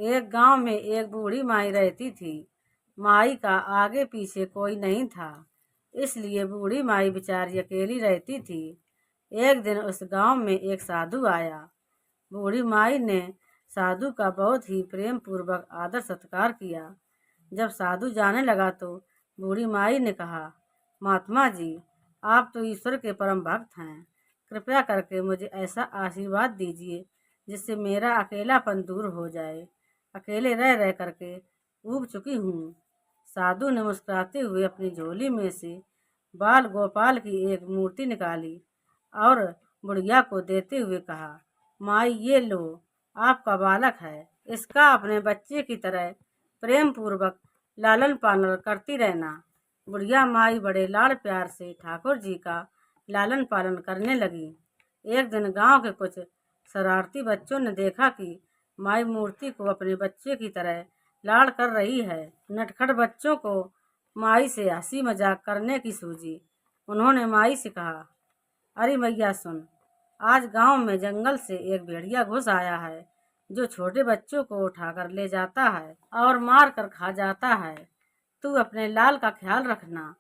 एक गांव में एक बूढ़ी माई रहती थी। माई का आगे पीछे कोई नहीं था, इसलिए बूढ़ी माई बेचारी अकेली रहती थी। एक दिन उस गांव में एक साधु आया। बूढ़ी माई ने साधु का बहुत ही प्रेम पूर्वक आदर सत्कार किया। जब साधु जाने लगा तो बूढ़ी माई ने कहा, महात्मा जी, आप तो ईश्वर के परम भक्त हैं। कृपया करके मुझे ऐसा आशीर्वाद दीजिए जिससे मेरा अकेलापन दूर हो जाए। अकेले रह रह करके ऊब चुकी हूँ। साधु ने मुस्कुराते हुए अपनी झोली में से बाल गोपाल की एक मूर्ति निकाली और बुढ़िया को देते हुए कहा, माई ये लो, आपका बालक है। इसका अपने बच्चे की तरह प्रेम पूर्वक लालन पालन करती रहना। बुढ़िया माई बड़े लाड़ प्यार से ठाकुर जी का लालन पालन करने लगी। एक दिन गांव के कुछ शरारती बच्चों ने देखा कि माई मूर्ति को अपने बच्चे की तरह लाड़ कर रही है। नटखट बच्चों को माई से हंसी मजाक करने की सूझी। उन्होंने माई से कहा, अरे मैया सुन, आज गांव में जंगल से एक भेड़िया घुस आया है जो छोटे बच्चों को उठाकर ले जाता है और मार कर खा जाता है। तू अपने लाल का ख्याल रखना,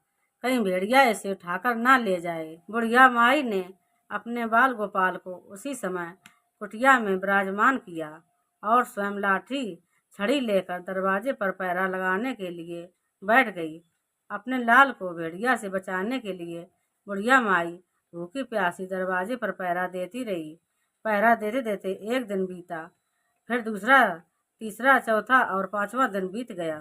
कहीं भेड़िया ऐसे उठाकर ना ले जाए। बुढ़िया माई ने अपने बाल गोपाल को उसी समय कुटिया में विराजमान किया और स्वयं लाठी छड़ी लेकर दरवाजे पर पहरा लगाने के लिए बैठ गई। अपने लाल को भेड़िया से बचाने के लिए बुढ़िया माई भूखी प्यासी दरवाजे पर पहरा देती रही। पहरा देते देते एक दिन बीता, फिर दूसरा, तीसरा, चौथा और पांचवा दिन बीत गया।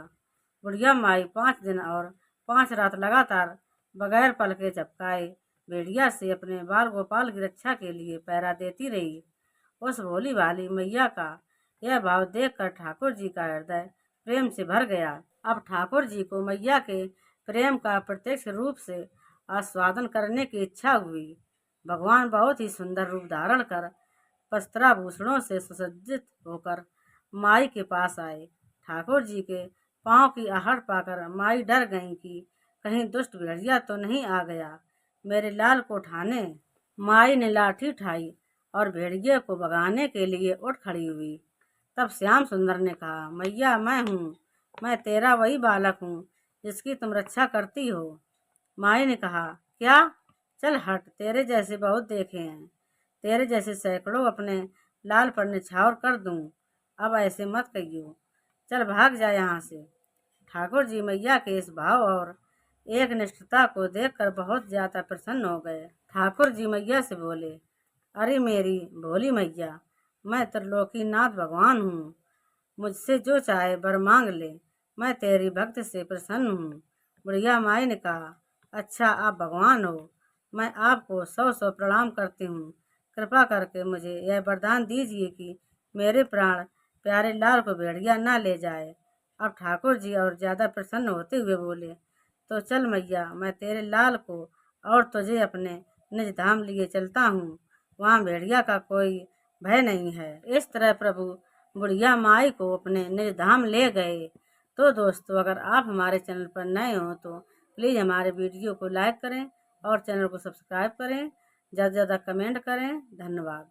बुढ़िया माई 5 दिन और 5 रात लगातार बगैर पलके झपकाए भेड़िया से अपने बाल गोपाल की रक्षा के लिए पहरा देती रही। उस भोली भाली मैया का यह भाव देखकर ठाकुर जी का हृदय प्रेम से भर गया। अब ठाकुर जी को मैया के प्रेम का प्रत्यक्ष रूप से आस्वादन करने की इच्छा हुई। भगवान बहुत ही सुंदर रूप धारण कर वस्त्राभूषणों से सुसज्जित होकर माई के पास आए। ठाकुर जी के पांव की आहट पाकर माई डर गई कि कहीं दुष्ट भेड़िया तो नहीं आ गया मेरे लाल को उठाने। माई ने लाठी उठाई और भेड़िए को भगाने के लिए उठ खड़ी हुई। तब श्याम सुंदर ने कहा, मैया मैं हूँ, मैं तेरा वही बालक हूँ जिसकी तुम रक्षा करती हो। माई ने कहा, क्या? चल हट, तेरे जैसे बहुत देखे हैं, तेरे जैसे सैकड़ों अपने लाल पर निछावर कर दूं। अब ऐसे मत कहियो, चल भाग जा यहाँ से। ठाकुर जी मैया के इस भाव और एक निष्ठता को देखकर बहुत ज्यादा प्रसन्न हो गए। ठाकुर जी मैया से बोले, अरे मेरी भोली मैया, मैं त्रिलोकीनाथ भगवान हूँ, मुझसे जो चाहे वर मांग ले, मैं तेरी भक्त से प्रसन्न हूँ। बुढ़िया माई ने कहा, अच्छा आप भगवान हो, मैं आपको 100 प्रणाम करती हूँ। कृपा करके मुझे यह वरदान दीजिए कि मेरे प्राण प्यारे लाल को भेड़िया ना ले जाए। अब ठाकुर जी और ज्यादा प्रसन्न होते हुए बोले, तो चल मैया, मैं तेरे लाल को और तुझे अपने निज धाम लिए चलता हूँ, वहाँ भेड़िया का कोई भय नहीं है। इस तरह प्रभु बुढ़िया माई को अपने निज धाम ले गए। तो दोस्तों, अगर आप हमारे चैनल पर नए हो तो प्लीज़ हमारे वीडियो को लाइक करें और चैनल को सब्सक्राइब करें, ज़्यादा से ज़्यादा कमेंट करें। धन्यवाद।